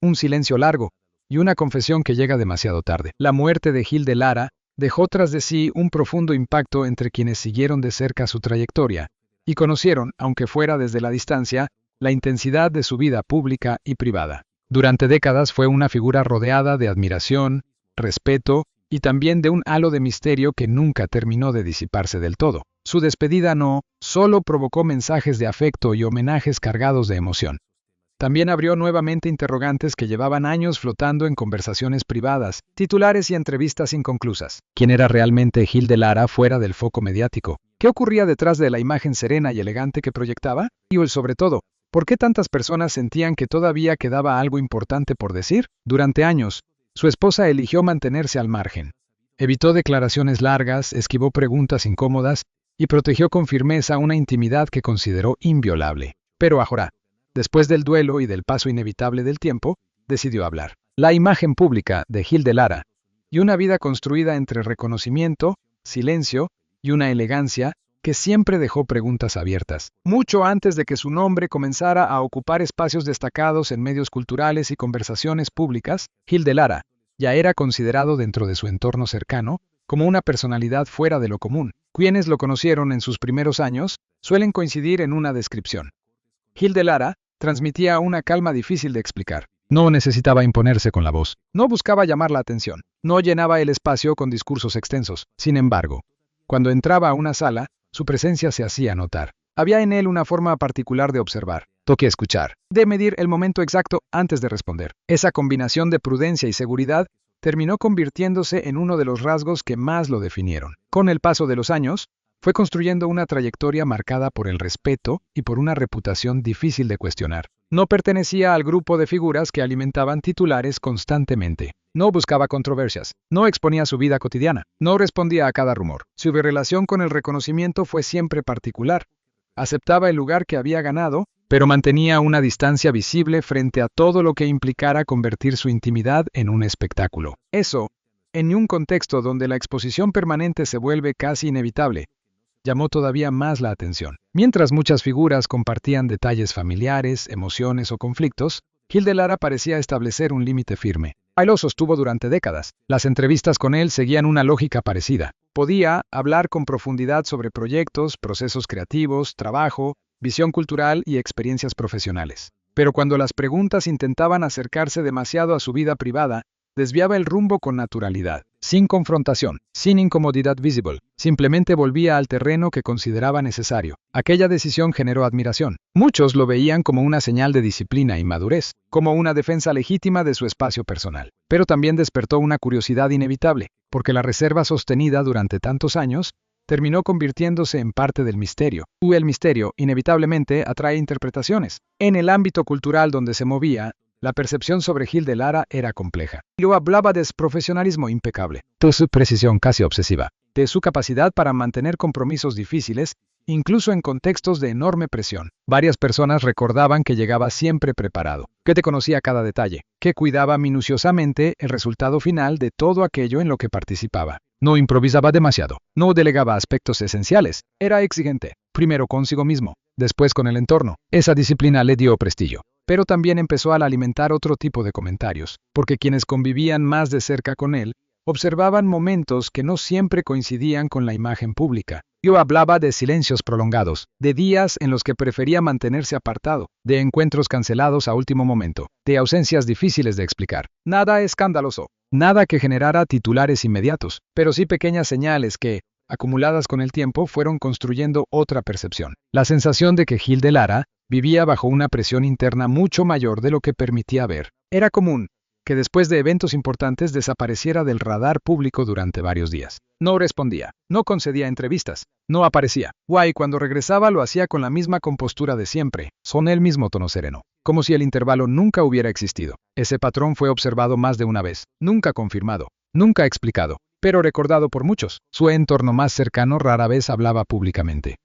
un silencio largo y una confesión que llega demasiado tarde. La muerte de Gil de Lara dejó tras de sí un profundo impacto entre quienes siguieron de cerca su trayectoria y conocieron, aunque fuera desde la distancia, la intensidad de su vida pública y privada. Durante décadas fue una figura rodeada de admiración, respeto y también de un halo de misterio que nunca terminó de disiparse del todo. Su despedida no solo provocó mensajes de afecto y homenajes cargados de emoción. También abrió nuevamente interrogantes que llevaban años flotando en conversaciones privadas, titulares y entrevistas inconclusas. ¿Quién era realmente Gil de Lara fuera del foco mediático? ¿Qué ocurría detrás de la imagen serena y elegante que proyectaba? Y sobre todo, ¿por qué tantas personas sentían que todavía quedaba algo importante por decir? Durante años, su esposa eligió mantenerse al margen. Evitó declaraciones largas, esquivó preguntas incómodas y protegió con firmeza una intimidad que consideró inviolable. Pero ahora, después del duelo y del paso inevitable del tiempo, decidió hablar. La imagen pública de Gil de Lara y una vida construida entre reconocimiento, silencio y una elegancia que siempre dejó preguntas abiertas. Mucho antes de que su nombre comenzara a ocupar espacios destacados en medios culturales y conversaciones públicas, Gil de Lara ya era considerado dentro de su entorno cercano como una personalidad fuera de lo común. Quienes lo conocieron en sus primeros años suelen coincidir en una descripción. Gil de Lara transmitía una calma difícil de explicar. No necesitaba imponerse con la voz. No buscaba llamar la atención. No llenaba el espacio con discursos extensos. Sin embargo, cuando entraba a una sala, su presencia se hacía notar. Había en él una forma particular de observar, toque escuchar, de medir el momento exacto antes de responder. Esa combinación de prudencia y seguridad terminó convirtiéndose en uno de los rasgos que más lo definieron. Con el paso de los años, fue construyendo una trayectoria marcada por el respeto y por una reputación difícil de cuestionar. No pertenecía al grupo de figuras que alimentaban titulares constantemente. No buscaba controversias. No exponía su vida cotidiana. No respondía a cada rumor. Su relación con el reconocimiento fue siempre particular. Aceptaba el lugar que había ganado, pero mantenía una distancia visible frente a todo lo que implicara convertir su intimidad en un espectáculo. Eso, en un contexto donde la exposición permanente se vuelve casi inevitable, llamó todavía más la atención. Mientras muchas figuras compartían detalles familiares, emociones o conflictos, Gil de Lara parecía establecer un límite firme. Él lo sostuvo durante décadas. Las entrevistas con él seguían una lógica parecida. Podía hablar con profundidad sobre proyectos, procesos creativos, trabajo, visión cultural y experiencias profesionales. Pero cuando las preguntas intentaban acercarse demasiado a su vida privada, desviaba el rumbo con naturalidad, sin confrontación, sin incomodidad visible. Simplemente volvía al terreno que consideraba necesario. Aquella decisión generó admiración. Muchos lo veían como una señal de disciplina y madurez, como una defensa legítima de su espacio personal. Pero también despertó una curiosidad inevitable, porque la reserva sostenida durante tantos años terminó convirtiéndose en parte del misterio. Y el misterio, inevitablemente, atrae interpretaciones. En el ámbito cultural donde se movía, la percepción sobre Gil de Lara era compleja. Lo hablaba de su profesionalismo impecable, de su precisión casi obsesiva, de su capacidad para mantener compromisos difíciles, incluso en contextos de enorme presión. Varias personas recordaban que llegaba siempre preparado, que te conocía cada detalle, que cuidaba minuciosamente el resultado final de todo aquello en lo que participaba. No improvisaba demasiado, no delegaba aspectos esenciales, era exigente, primero consigo mismo, después con el entorno. Esa disciplina le dio prestigio. Pero también empezó a alimentar otro tipo de comentarios, porque quienes convivían más de cerca con él, observaban momentos que no siempre coincidían con la imagen pública. Yo hablaba de silencios prolongados, de días en los que prefería mantenerse apartado, de encuentros cancelados a último momento, de ausencias difíciles de explicar. Nada escandaloso, nada que generara titulares inmediatos, pero sí pequeñas señales que, acumuladas con el tiempo, fueron construyendo otra percepción. La sensación de que Gil de Lara vivía bajo una presión interna mucho mayor de lo que permitía ver. Era común que después de eventos importantes desapareciera del radar público durante varios días. No respondía, no concedía entrevistas, no aparecía. Y cuando regresaba lo hacía con la misma compostura de siempre, con el mismo tono sereno, como si el intervalo nunca hubiera existido. Ese patrón fue observado más de una vez, nunca confirmado, nunca explicado, pero recordado por muchos. Su entorno más cercano rara vez hablaba públicamente.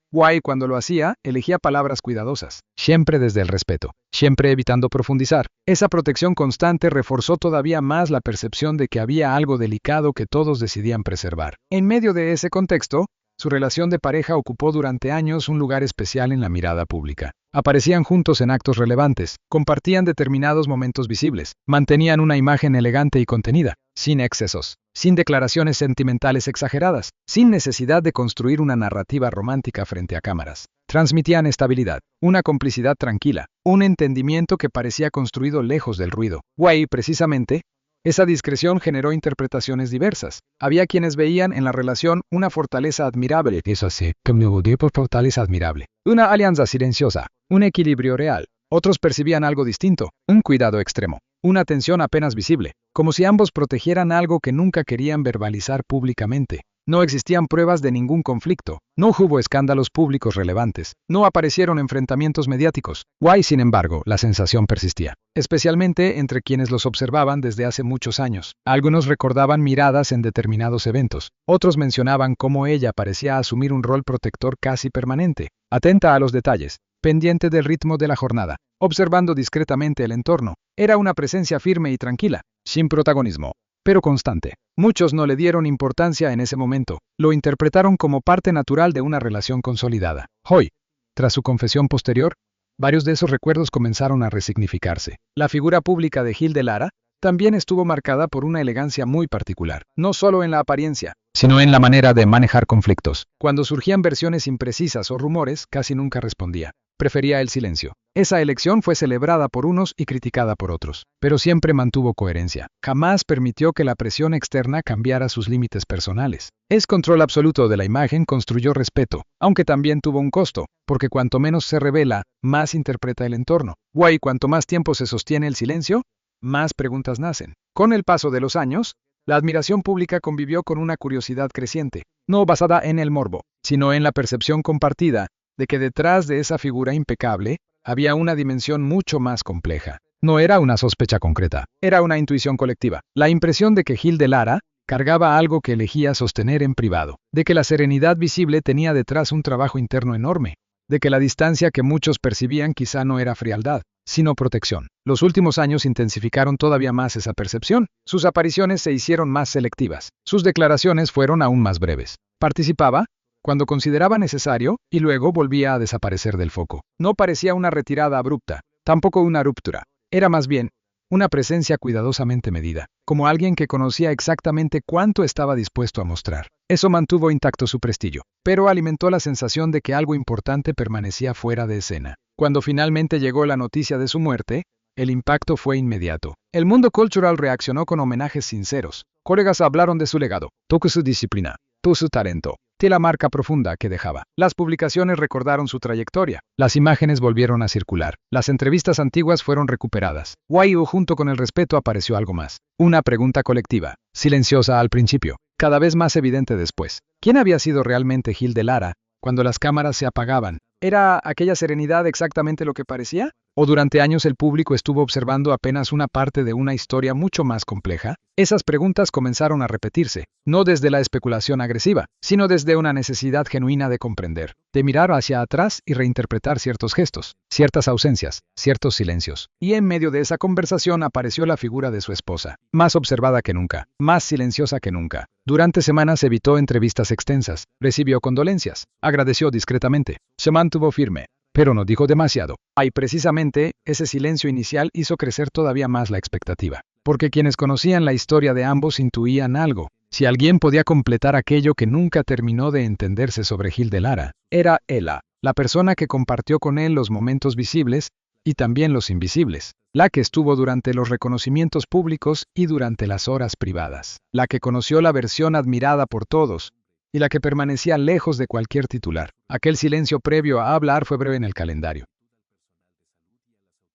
Cuando lo hacía, elegía palabras cuidadosas, siempre desde el respeto, siempre evitando profundizar. Esa protección constante reforzó todavía más la percepción de que había algo delicado que todos decidían preservar. En medio de ese contexto, Su relación de pareja ocupó durante años un lugar especial en la mirada pública. Aparecían juntos en actos relevantes, compartían determinados momentos visibles, mantenían una imagen elegante y contenida, sin excesos, sin declaraciones sentimentales exageradas, sin necesidad de construir una narrativa romántica frente a cámaras. Transmitían estabilidad, una complicidad tranquila, un entendimiento que parecía construido lejos del ruido. Guay, precisamente, esa discreción generó interpretaciones diversas. Había quienes veían en la relación una fortaleza admirable. Eso sí, como por fortaleza admirable. Una alianza silenciosa, un equilibrio real. Otros percibían algo distinto, un cuidado extremo, una tensión apenas visible, como si ambos protegieran algo que nunca querían verbalizar públicamente. No existían pruebas de ningún conflicto, no hubo escándalos públicos relevantes, no aparecieron enfrentamientos mediáticos. Guay, sin embargo, la sensación persistía, especialmente entre quienes los observaban desde hace muchos años. Algunos recordaban miradas en determinados eventos, otros mencionaban cómo ella parecía asumir un rol protector casi permanente, atenta a los detalles, pendiente del ritmo de la jornada, observando discretamente el entorno. Era una presencia firme y tranquila, sin protagonismo, pero constante. Muchos no le dieron importancia en ese momento, lo interpretaron como parte natural de una relación consolidada. Hoy, tras su confesión posterior, varios de esos recuerdos comenzaron a resignificarse. La figura pública de Gil de Lara también estuvo marcada por una elegancia muy particular, no solo en la apariencia, sino en la manera de manejar conflictos. Cuando surgían versiones imprecisas o rumores, casi nunca respondía. Prefería el silencio. Esa elección fue celebrada por unos y criticada por otros, pero siempre mantuvo coherencia. Jamás permitió que la presión externa cambiara sus límites personales. Ese control absoluto de la imagen construyó respeto, aunque también tuvo un costo, porque cuanto menos se revela, más interpreta el entorno. Guay, cuanto más tiempo se sostiene el silencio, más preguntas nacen. Con el paso de los años, la admiración pública convivió con una curiosidad creciente, no basada en el morbo, sino en la percepción compartida de que detrás de esa figura impecable había una dimensión mucho más compleja. No era una sospecha concreta, era una intuición colectiva. La impresión de que Gil de Lara cargaba algo que elegía sostener en privado, de que la serenidad visible tenía detrás un trabajo interno enorme, de que la distancia que muchos percibían quizá no era frialdad, sino protección. Los últimos años intensificaron todavía más esa percepción. Sus apariciones se hicieron más selectivas, sus declaraciones fueron aún más breves. Participaba cuando consideraba necesario, y luego volvía a desaparecer del foco. No parecía una retirada abrupta, tampoco una ruptura. Era más bien una presencia cuidadosamente medida, como alguien que conocía exactamente cuánto estaba dispuesto a mostrar. Eso mantuvo intacto su prestigio, pero alimentó la sensación de que algo importante permanecía fuera de escena. Cuando finalmente llegó la noticia de su muerte, el impacto fue inmediato. El mundo cultural reaccionó con homenajes sinceros. Colegas hablaron de su legado, tocó su disciplina, su talento, de la marca profunda que dejaba. Las publicaciones recordaron su trayectoria. Las imágenes volvieron a circular. Las entrevistas antiguas fueron recuperadas. Guayu, junto con el respeto, apareció algo más. Una pregunta colectiva, silenciosa al principio, cada vez más evidente después. ¿Quién había sido realmente Gil de Lara cuando las cámaras se apagaban? ¿Era aquella serenidad exactamente lo que parecía? ¿O durante años el público estuvo observando apenas una parte de una historia mucho más compleja? Esas preguntas comenzaron a repetirse, no desde la especulación agresiva, sino desde una necesidad genuina de comprender, de mirar hacia atrás y reinterpretar ciertos gestos, ciertas ausencias, ciertos silencios. Y en medio de esa conversación apareció la figura de su esposa, más observada que nunca, más silenciosa que nunca. Durante semanas evitó entrevistas extensas, recibió condolencias, agradeció discretamente, se mantuvo firme, pero no dijo demasiado. Y precisamente, ese silencio inicial hizo crecer todavía más la expectativa, porque quienes conocían la historia de ambos intuían algo. Si alguien podía completar aquello que nunca terminó de entenderse sobre Gil de Lara, era ella, la persona que compartió con él los momentos visibles y también los invisibles, la que estuvo durante los reconocimientos públicos y durante las horas privadas, la que conoció la versión admirada por todos, y la que permanecía lejos de cualquier titular. Aquel silencio previo a hablar fue breve en el calendario,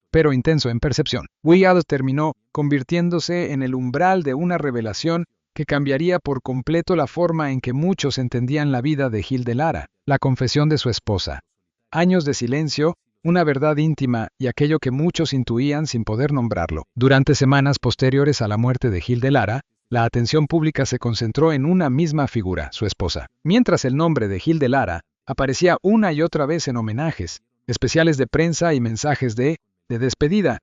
pero intenso en percepción. Weird terminó convirtiéndose en el umbral de una revelación que cambiaría por completo la forma en que muchos entendían la vida de Gil de Lara, la confesión de su esposa. Años de silencio, una verdad íntima y aquello que muchos intuían sin poder nombrarlo. Durante semanas posteriores a la muerte de Gil de Lara, la atención pública se concentró en una misma figura, su esposa. Mientras el nombre de Gil de Lara aparecía una y otra vez en homenajes, especiales de prensa y mensajes de despedida,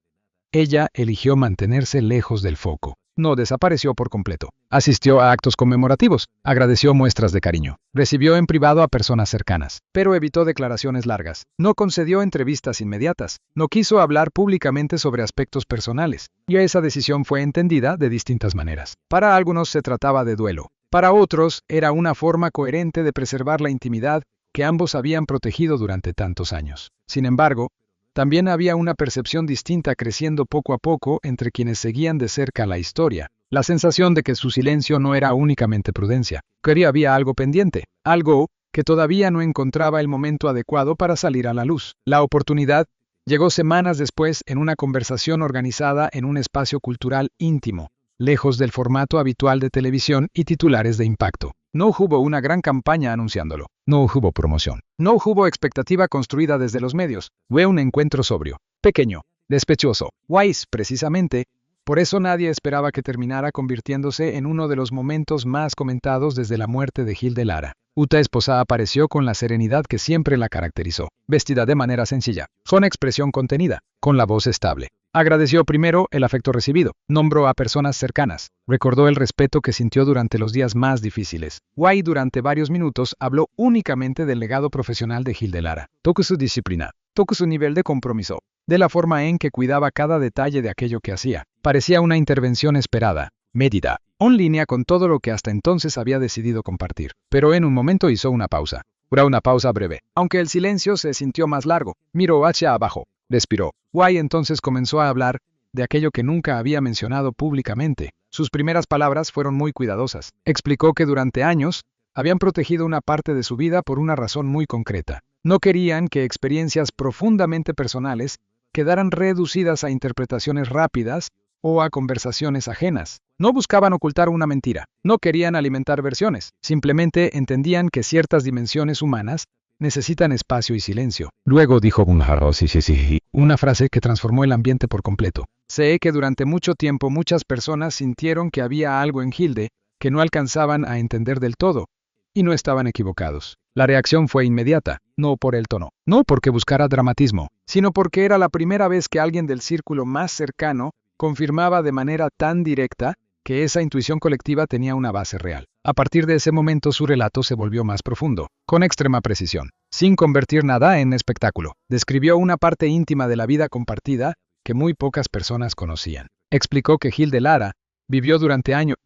ella eligió mantenerse lejos del foco. no desapareció por completo. Asistió a actos conmemorativos, agradeció muestras de cariño, recibió en privado a personas cercanas, pero evitó declaraciones largas. No concedió entrevistas inmediatas, no quiso hablar públicamente sobre aspectos personales, y esa decisión fue entendida de distintas maneras. Para algunos se trataba de duelo, para otros era una forma coherente de preservar la intimidad que ambos habían protegido durante tantos años. Sin embargo, también había una percepción distinta creciendo poco a poco entre quienes seguían de cerca la historia, la sensación de que su silencio no era únicamente prudencia, que había algo pendiente, algo que todavía no encontraba el momento adecuado para salir a la luz. La oportunidad llegó semanas después en una conversación organizada en un espacio cultural íntimo, lejos del formato habitual de televisión y titulares de impacto. No hubo una gran campaña anunciándolo. No hubo promoción. No hubo expectativa construida desde los medios. Fue un encuentro sobrio, pequeño, despechoso. Wise, precisamente, por eso nadie esperaba que terminara convirtiéndose en uno de los momentos más comentados desde la muerte de Gil de Lara. Uta esposa apareció con la serenidad que siempre la caracterizó, vestida de manera sencilla, con expresión contenida, con la voz estable. Agradeció primero el afecto recibido, nombró a personas cercanas, recordó el respeto que sintió durante los días más difíciles. Wai durante varios minutos habló únicamente del legado profesional de Gil de Lara. Tocó su disciplina, tocó su nivel de compromiso, de la forma en que cuidaba cada detalle de aquello que hacía. Parecía una intervención esperada, medida, en línea con todo lo que hasta entonces había decidido compartir. Pero en un momento hizo una pausa. Fue una pausa breve, aunque el silencio se sintió más largo. Miró hacia abajo, respiró. Wai entonces comenzó a hablar de aquello que nunca había mencionado públicamente. Sus primeras palabras fueron muy cuidadosas. Explicó que durante años habían protegido una parte de su vida por una razón muy concreta. No querían que experiencias profundamente personales quedaran reducidas a interpretaciones rápidas o a conversaciones ajenas. No buscaban ocultar una mentira, no querían alimentar versiones, simplemente entendían que ciertas dimensiones humanas necesitan espacio y silencio. Luego dijo una frase que transformó el ambiente por completo. Sé que durante mucho tiempo muchas personas sintieron que había algo en Hilde que no alcanzaban a entender del todo, y no estaban equivocados. La reacción fue inmediata, no por el tono, no porque buscara dramatismo, sino porque era la primera vez que alguien del círculo más cercano confirmaba de manera tan directa que esa intuición colectiva tenía una base real. A partir de ese momento su relato se volvió más profundo, con extrema precisión, sin convertir nada en espectáculo. Describió una parte íntima de la vida compartida que muy pocas personas conocían. Explicó que Gil de Lara vivió durante años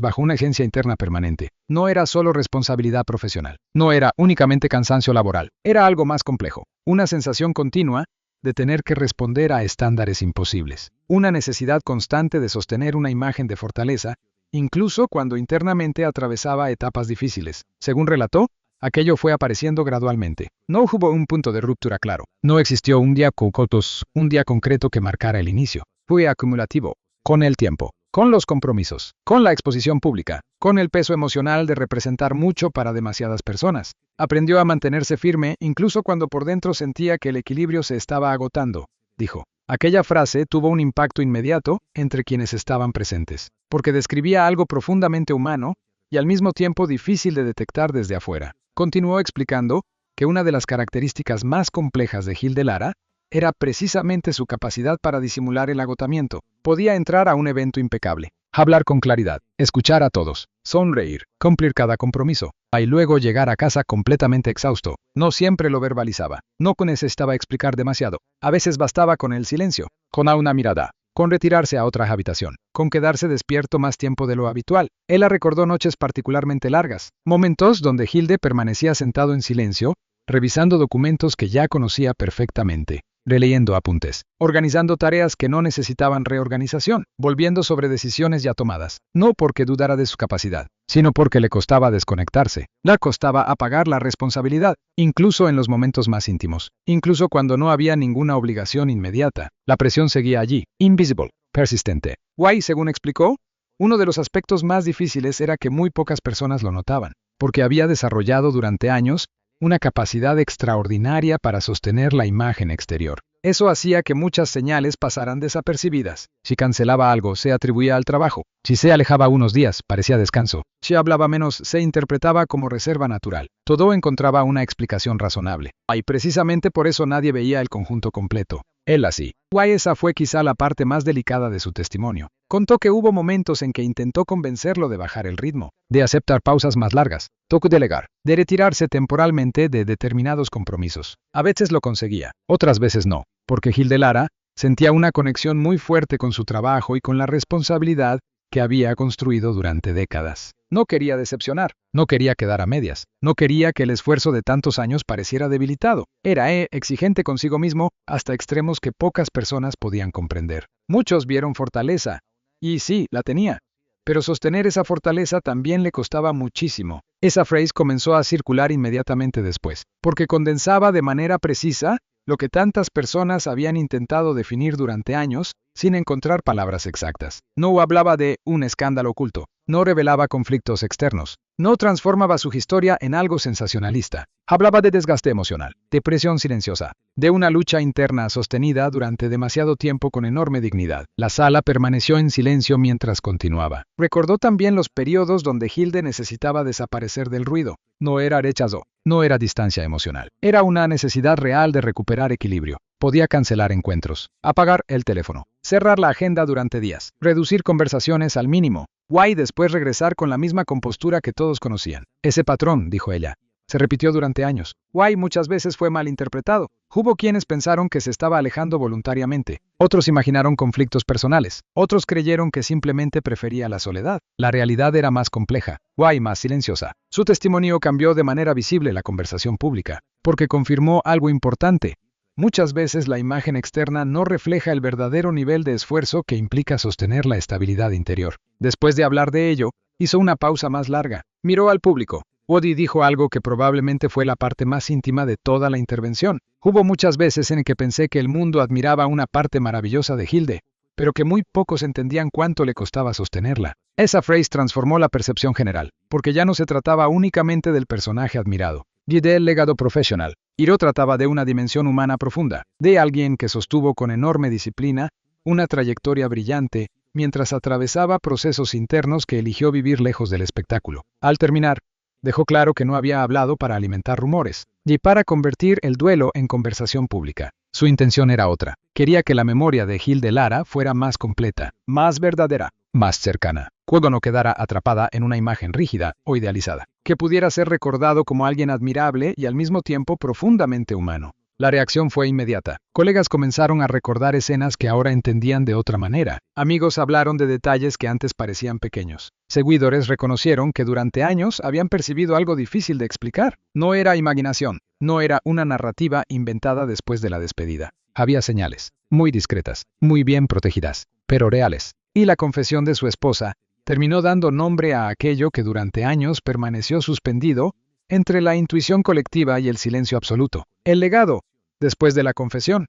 bajo una agencia interna permanente. No era solo responsabilidad profesional, no era únicamente cansancio laboral, era algo más complejo, una sensación continua de tener que responder a estándares imposibles, una necesidad constante de sostener una imagen de fortaleza, incluso cuando internamente atravesaba etapas difíciles. Según relató, aquello fue apareciendo gradualmente. No hubo un punto de ruptura claro. No existió un día concreto que marcara el inicio. Fue acumulativo, con el tiempo, con los compromisos, con la exposición pública, con el peso emocional de representar mucho para demasiadas personas. Aprendió a mantenerse firme incluso cuando por dentro sentía que el equilibrio se estaba agotando, dijo. Aquella frase tuvo un impacto inmediato entre quienes estaban presentes, porque describía algo profundamente humano y al mismo tiempo difícil de detectar desde afuera. Continuó explicando que una de las características más complejas de Gil de Lara era precisamente su capacidad para disimular el agotamiento. Podía entrar a un evento impecable, hablar con claridad, escuchar a todos, sonreír, cumplir cada compromiso, y luego llegar a casa completamente exhausto. No siempre lo verbalizaba, no necesitaba explicar demasiado. A veces bastaba con el silencio, con una mirada, con retirarse a otra habitación, con quedarse despierto más tiempo de lo habitual. Él recordó noches particularmente largas, momentos donde Hilde permanecía sentado en silencio, revisando documentos que ya conocía perfectamente, releyendo apuntes, organizando tareas que no necesitaban reorganización, volviendo sobre decisiones ya tomadas, no porque dudara de su capacidad, sino porque le costaba desconectarse, le costaba apagar la responsabilidad, incluso en los momentos más íntimos, incluso cuando no había ninguna obligación inmediata. La presión seguía allí, invisible, persistente. Wai, según explicó, uno de los aspectos más difíciles era que muy pocas personas lo notaban, porque había desarrollado durante años una capacidad extraordinaria para sostener la imagen exterior. Eso hacía que muchas señales pasaran desapercibidas. Si cancelaba algo, se atribuía al trabajo. Si se alejaba unos días, parecía descanso. Si hablaba menos, se interpretaba como reserva natural. Todo encontraba una explicación razonable. Y precisamente por eso nadie veía el conjunto completo. Él así. Esa fue quizá la parte más delicada de su testimonio. Contó que hubo momentos en que intentó convencerlo de bajar el ritmo, de aceptar pausas más largas, toco delegar, de retirarse temporalmente de determinados compromisos. A veces lo conseguía, otras veces no, porque Gil de Lara sentía una conexión muy fuerte con su trabajo y con la responsabilidad que había construido durante décadas. No quería decepcionar, no quería quedar a medias, no quería que el esfuerzo de tantos años pareciera debilitado. Era exigente consigo mismo hasta extremos que pocas personas podían comprender. Muchos vieron fortaleza, y sí, la tenía. Pero sostener esa fortaleza también le costaba muchísimo. Esa frase comenzó a circular inmediatamente después, porque condensaba de manera precisa lo que tantas personas habían intentado definir durante años, sin encontrar palabras exactas. No hablaba de un escándalo oculto, no revelaba conflictos externos, no transformaba su historia en algo sensacionalista. Hablaba de desgaste emocional, de presión silenciosa, de una lucha interna sostenida durante demasiado tiempo con enorme dignidad. La sala permaneció en silencio mientras continuaba. Recordó también los periodos donde Hilde necesitaba desaparecer del ruido. No era rechazo, no era distancia emocional. Era una necesidad real de recuperar equilibrio. Podía cancelar encuentros, apagar el teléfono, cerrar la agenda durante días, reducir conversaciones al mínimo. Y después regresar con la misma compostura que todos conocían. Ese patrón, dijo ella, se repitió durante años. Muchas veces fue malinterpretado. Hubo quienes pensaron que se estaba alejando voluntariamente. Otros imaginaron conflictos personales. Otros creyeron que simplemente prefería la soledad. La realidad era más compleja, más silenciosa. Su testimonio cambió de manera visible la conversación pública, porque confirmó algo importante. Muchas veces la imagen externa no refleja el verdadero nivel de esfuerzo que implica sostener la estabilidad interior. Después de hablar de ello, hizo una pausa más larga. Miró al público. Woody dijo algo que probablemente fue la parte más íntima de toda la intervención. Hubo muchas veces en que pensé que el mundo admiraba una parte maravillosa de Hilde, pero que muy pocos entendían cuánto le costaba sostenerla. Esa frase transformó la percepción general, porque ya no se trataba únicamente del personaje admirado, y del legado profesional. Hiro trataba de una dimensión humana profunda, de alguien que sostuvo con enorme disciplina una trayectoria brillante, mientras atravesaba procesos internos que eligió vivir lejos del espectáculo. Al terminar, dejó claro que no había hablado para alimentar rumores, y para convertir el duelo en conversación pública. Su intención era otra. Quería que la memoria de Gil de Lara fuera más completa, más verdadera, más cercana. Que no quedara atrapada en una imagen rígida o idealizada. Que pudiera ser recordado como alguien admirable y al mismo tiempo profundamente humano. La reacción fue inmediata. Colegas comenzaron a recordar escenas que ahora entendían de otra manera. Amigos hablaron de detalles que antes parecían pequeños. Seguidores reconocieron que durante años habían percibido algo difícil de explicar. No era imaginación, no era una narrativa inventada después de la despedida. Había señales, muy discretas, muy bien protegidas, pero reales. Y la confesión de su esposa terminó dando nombre a aquello que durante años permaneció suspendido entre la intuición colectiva y el silencio absoluto. El legado, después de la confesión.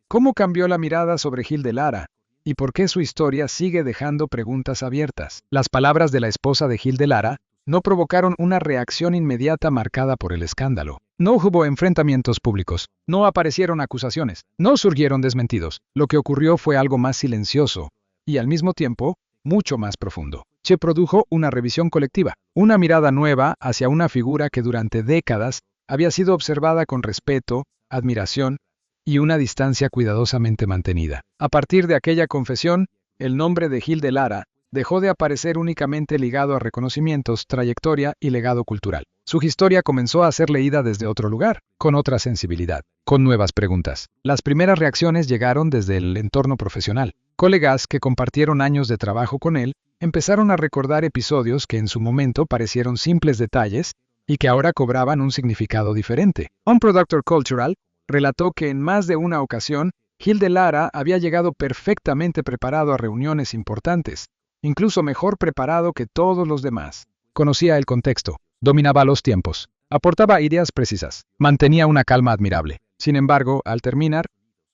¿Cómo cambió la mirada sobre Gil de Lara? ¿Y por qué su historia sigue dejando preguntas abiertas? Las palabras de la esposa de Gil de Lara no provocaron una reacción inmediata marcada por el escándalo. No hubo enfrentamientos públicos, no aparecieron acusaciones, no surgieron desmentidos. Lo que ocurrió fue algo más silencioso y al mismo tiempo mucho más profundo. Se produjo una revisión colectiva, una mirada nueva hacia una figura que durante décadas había sido observada con respeto, admiración y una distancia cuidadosamente mantenida. A partir de aquella confesión, el nombre de Gil de Lara dejó de aparecer únicamente ligado a reconocimientos, trayectoria y legado cultural. Su historia comenzó a ser leída desde otro lugar, con otra sensibilidad, con nuevas preguntas. Las primeras reacciones llegaron desde el entorno profesional. Colegas que compartieron años de trabajo con él empezaron a recordar episodios que en su momento parecieron simples detalles y que ahora cobraban un significado diferente. Un productor cultural relató que en más de una ocasión, Gil de Lara había llegado perfectamente preparado a reuniones importantes, incluso mejor preparado que todos los demás. Conocía el contexto, dominaba los tiempos, aportaba ideas precisas, mantenía una calma admirable. Sin embargo, al terminar,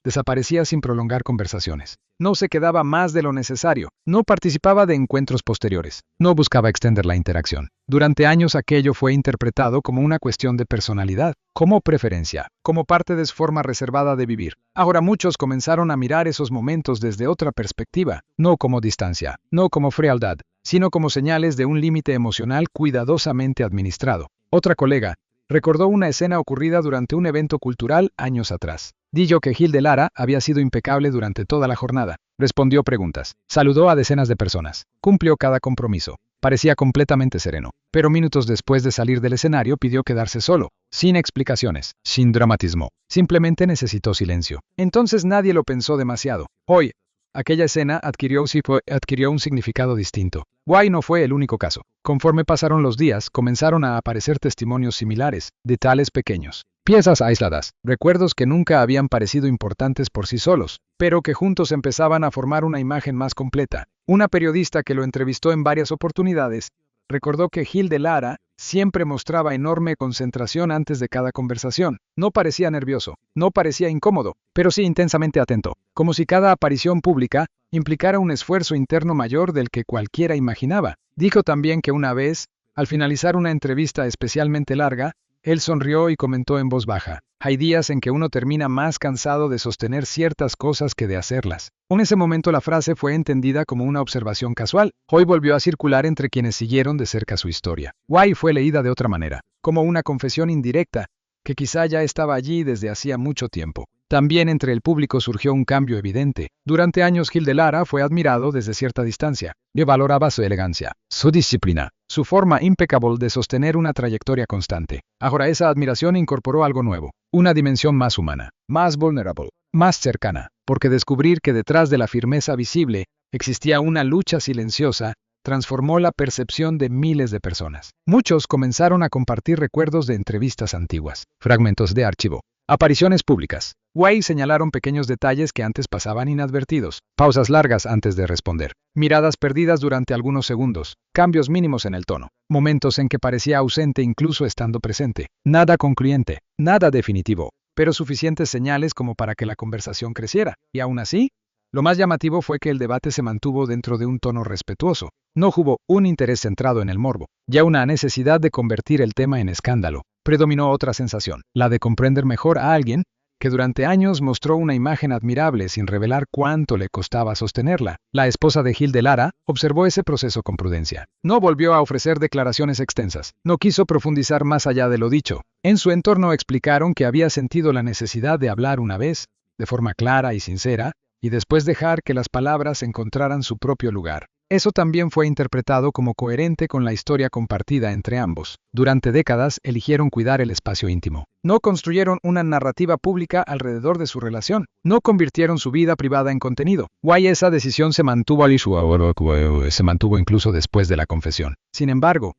desaparecía sin prolongar conversaciones. No se quedaba más de lo necesario, no participaba de encuentros posteriores, no buscaba extender la interacción. Durante años aquello fue interpretado como una cuestión de personalidad, como preferencia, como parte de su forma reservada de vivir. Ahora muchos comenzaron a mirar esos momentos desde otra perspectiva, no como distancia, no como frialdad, sino como señales de un límite emocional cuidadosamente administrado. Otra colega recordó una escena ocurrida durante un evento cultural años atrás. Di yo que Gil de Lara había sido impecable durante toda la jornada. Respondió preguntas. Saludó a decenas de personas. Cumplió cada compromiso. Parecía completamente sereno. Pero minutos después de salir del escenario pidió quedarse solo, sin explicaciones, sin dramatismo. Simplemente necesitó silencio. Entonces nadie lo pensó demasiado. Hoy, aquella escena adquirió un significado distinto. Why no fue el único caso. Conforme pasaron los días, comenzaron a aparecer testimonios similares, detalles pequeños. Piezas aisladas, recuerdos que nunca habían parecido importantes por sí solos, pero que juntos empezaban a formar una imagen más completa. Una periodista que lo entrevistó en varias oportunidades, recordó que Gil de Lara siempre mostraba enorme concentración antes de cada conversación. No parecía nervioso, no parecía incómodo, pero sí intensamente atento, como si cada aparición pública implicara un esfuerzo interno mayor del que cualquiera imaginaba. Dijo también que una vez, al finalizar una entrevista especialmente larga, él sonrió y comentó en voz baja: hay días en que uno termina más cansado de sostener ciertas cosas que de hacerlas. En ese momento la frase fue entendida como una observación casual. Hoy volvió a circular entre quienes siguieron de cerca su historia. Why fue leída de otra manera, como una confesión indirecta, que quizá ya estaba allí desde hacía mucho tiempo. También entre el público surgió un cambio evidente. Durante años Gil de Lara fue admirado desde cierta distancia. Le valoraba su elegancia, su disciplina, su forma impecable de sostener una trayectoria constante. Ahora esa admiración incorporó algo nuevo, una dimensión más humana, más vulnerable, más cercana, porque descubrir que detrás de la firmeza visible existía una lucha silenciosa transformó la percepción de miles de personas. Muchos comenzaron a compartir recuerdos de entrevistas antiguas, fragmentos de archivo, apariciones públicas. Why señalaron pequeños detalles que antes pasaban inadvertidos, pausas largas antes de responder, miradas perdidas durante algunos segundos, cambios mínimos en el tono, momentos en que parecía ausente incluso estando presente. Nada concluyente, nada definitivo, pero suficientes señales como para que la conversación creciera. Y aún así, lo más llamativo fue que el debate se mantuvo dentro de un tono respetuoso. No hubo un interés centrado en el morbo, ya una necesidad de convertir el tema en escándalo. Predominó otra sensación, la de comprender mejor a alguien que durante años mostró una imagen admirable sin revelar cuánto le costaba sostenerla. La esposa de Gil de Lara observó ese proceso con prudencia. No volvió a ofrecer declaraciones extensas. No quiso profundizar más allá de lo dicho. En su entorno explicaron que había sentido la necesidad de hablar una vez, de forma clara y sincera, y después dejar que las palabras encontraran su propio lugar. Eso también fue interpretado como coherente con la historia compartida entre ambos. Durante décadas eligieron cuidar el espacio íntimo. No construyeron una narrativa pública alrededor de su relación. No convirtieron su vida privada en contenido. Why esa decisión se mantuvo incluso después de la confesión. Sin embargo,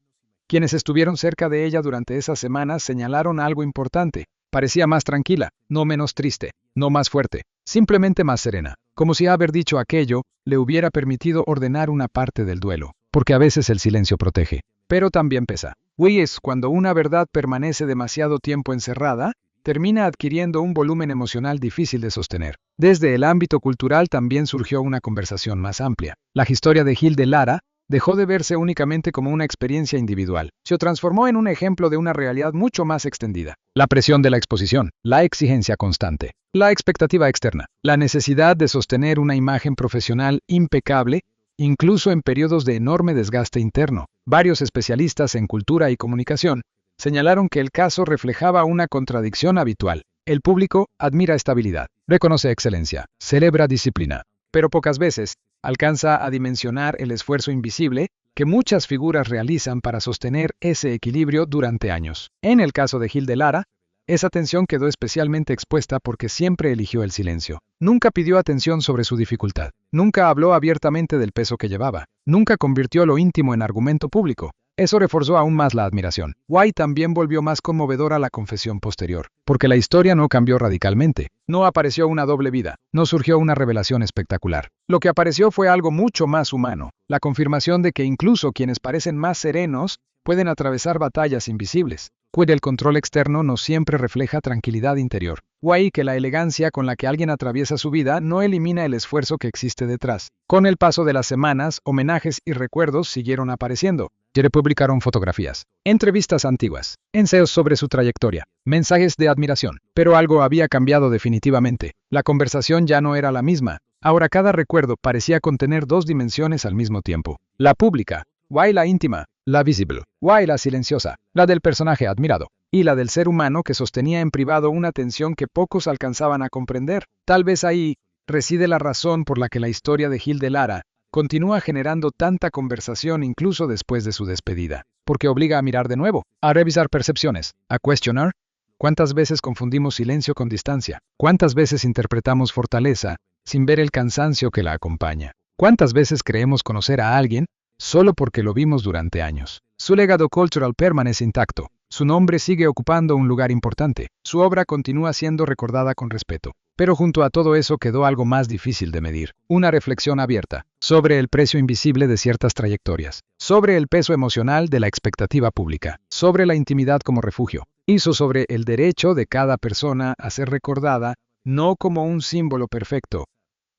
quienes estuvieron cerca de ella durante esas semanas señalaron algo importante. Parecía más tranquila, no menos triste, no más fuerte, simplemente más serena, como si haber dicho aquello le hubiera permitido ordenar una parte del duelo, porque a veces el silencio protege, pero también pesa. Es cuando una verdad permanece demasiado tiempo encerrada, termina adquiriendo un volumen emocional difícil de sostener. Desde el ámbito cultural también surgió una conversación más amplia. La historia de Gil de Lara dejó de verse únicamente como una experiencia individual. Se transformó en un ejemplo de una realidad mucho más extendida. La presión de la exposición, la exigencia constante, la expectativa externa, la necesidad de sostener una imagen profesional impecable, incluso en periodos de enorme desgaste interno. Varios especialistas en cultura y comunicación señalaron que el caso reflejaba una contradicción habitual. El público admira estabilidad, reconoce excelencia, celebra disciplina, pero pocas veces alcanza a dimensionar el esfuerzo invisible que muchas figuras realizan para sostener ese equilibrio durante años. En el caso de Gil de Lara, esa tensión quedó especialmente expuesta porque siempre eligió el silencio. Nunca pidió atención sobre su dificultad. Nunca habló abiertamente del peso que llevaba. Nunca convirtió lo íntimo en argumento público. Eso reforzó aún más la admiración. Why también volvió más conmovedora la confesión posterior, porque la historia no cambió radicalmente. No apareció una doble vida, no surgió una revelación espectacular. Lo que apareció fue algo mucho más humano, la confirmación de que incluso quienes parecen más serenos pueden atravesar batallas invisibles. El control externo no siempre refleja tranquilidad interior. Why que la elegancia con la que alguien atraviesa su vida no elimina el esfuerzo que existe detrás. Con el paso de las semanas, homenajes y recuerdos siguieron apareciendo. Se publicaron fotografías, entrevistas antiguas, ensayos sobre su trayectoria, mensajes de admiración. Pero algo había cambiado definitivamente. La conversación ya no era la misma. Ahora cada recuerdo parecía contener dos dimensiones al mismo tiempo. La pública, Why la íntima, La visible, Y la silenciosa, la del personaje admirado, y la del ser humano que sostenía en privado una tensión que pocos alcanzaban a comprender. Tal vez ahí reside la razón por la que la historia de Gil de Lara continúa generando tanta conversación incluso después de su despedida, porque obliga a mirar de nuevo, a revisar percepciones, a cuestionar. ¿Cuántas veces confundimos silencio con distancia? ¿Cuántas veces interpretamos fortaleza sin ver el cansancio que la acompaña? ¿Cuántas veces creemos conocer a alguien solo porque lo vimos durante años? Su legado cultural permanece intacto. Su nombre sigue ocupando un lugar importante. Su obra continúa siendo recordada con respeto. Pero junto a todo eso quedó algo más difícil de medir. Una reflexión abierta sobre el precio invisible de ciertas trayectorias, sobre el peso emocional de la expectativa pública, sobre la intimidad como refugio, y sobre el derecho de cada persona a ser recordada no como un símbolo perfecto,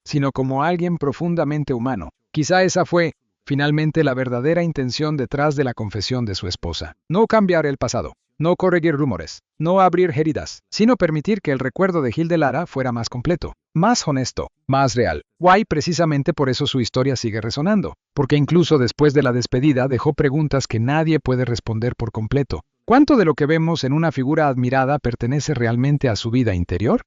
sino como alguien profundamente humano. Quizá esa fue, finalmente, la verdadera intención detrás de la confesión de su esposa. No cambiar el pasado, no corregir rumores, no abrir heridas, sino permitir que el recuerdo de Gil de Lara fuera más completo, más honesto, más real. Guay, precisamente por eso su historia sigue resonando, porque incluso después de la despedida dejó preguntas que nadie puede responder por completo. ¿Cuánto de lo que vemos en una figura admirada pertenece realmente a su vida interior?